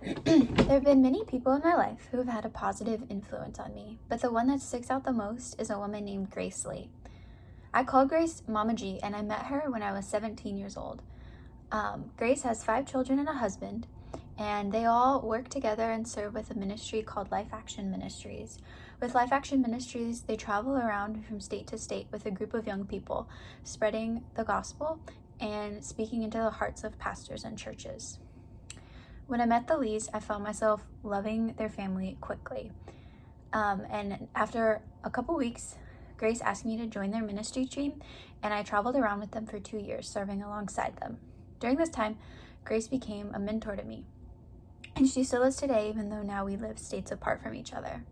There have been many people in my life who have had a positive influence on me, but the one that sticks out the most is a woman named Grace Lee. I call Grace Mama G, and I met her when I was 17 years old. Grace has 5 children and a husband, and they all work together and serve with a ministry called Life Action Ministries. With Life Action Ministries, they travel around from state to state with a group of young people, spreading the gospel and speaking into the hearts of pastors and churches. When I met the Lees, I found myself loving their family quickly. And after a couple weeks, Grace asked me to join their ministry team, and I traveled around with them for 2 years, serving alongside them. During this time, Grace became a mentor to me, and she still is today, even though now we live states apart from each other.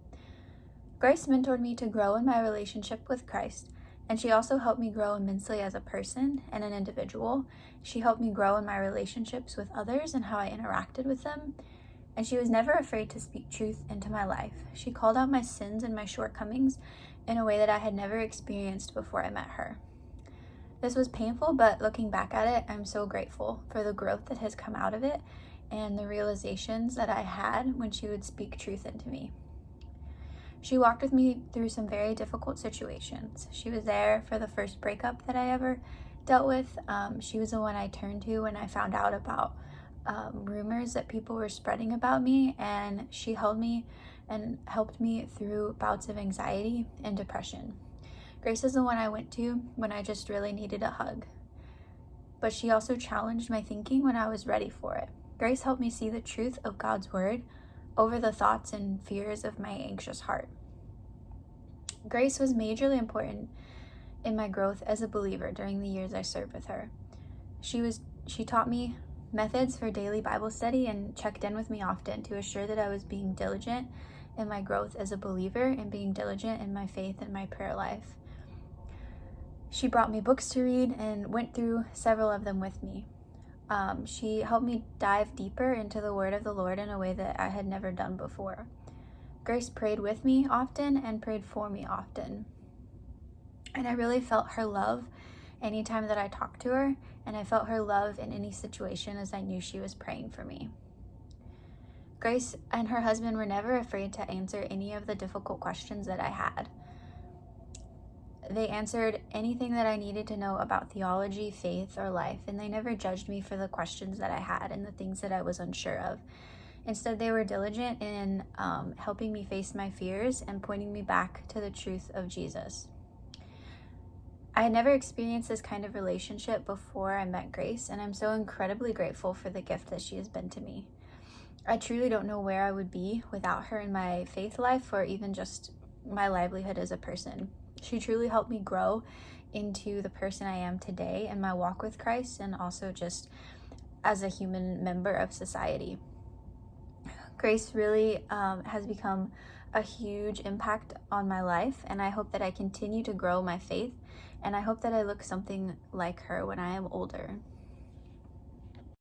Grace mentored me to grow in my relationship with Christ, and she also helped me grow immensely as a person and an individual. She helped me grow in my relationships with others and how I interacted with them, and she was never afraid to speak truth into my life. She called out my sins and my shortcomings in a way that I had never experienced before I met her. This was painful, but looking back at it, I'm so grateful for the growth that has come out of it and the realizations that I had when she would speak truth into me. She walked with me through some very difficult situations. She was there for the first breakup that I ever dealt with. She was the one I turned to when I found out about rumors that people were spreading about me, and she held me and helped me through bouts of anxiety and depression. Grace is the one I went to when I just really needed a hug. But she also challenged my thinking when I was ready for it. Grace helped me see the truth of God's word over the thoughts and fears of my anxious heart. Grace was majorly important in my growth as a believer during the years I served with her. She taught me methods for daily Bible study and checked in with me often to assure that I was being diligent in my growth as a believer and being diligent in my faith and my prayer life. She brought me books to read and went through several of them with me. She helped me dive deeper into the word of the Lord in a way that I had never done before. Grace prayed with me often and prayed for me often. And I really felt her love anytime that I talked to her, and I felt her love in any situation as I knew she was praying for me. Grace and her husband were never afraid to answer any of the difficult questions that I had. They answered anything that I needed to know about theology, faith, or life, and they never judged me for the questions that I had and the things that I was unsure of. Instead, they were diligent in helping me face my fears and pointing me back to the truth of Jesus. I had never experienced this kind of relationship before I met Grace, and I'm so incredibly grateful for the gift that she has been to me. I truly don't know where I would be without her in my faith life or even just my livelihood as a person. She truly helped me grow into the person I am today in my walk with Christ and also just as a human member of society. Grace really has become a huge impact on my life, and I hope that I continue to grow my faith, and I hope that I look something like her when I am older.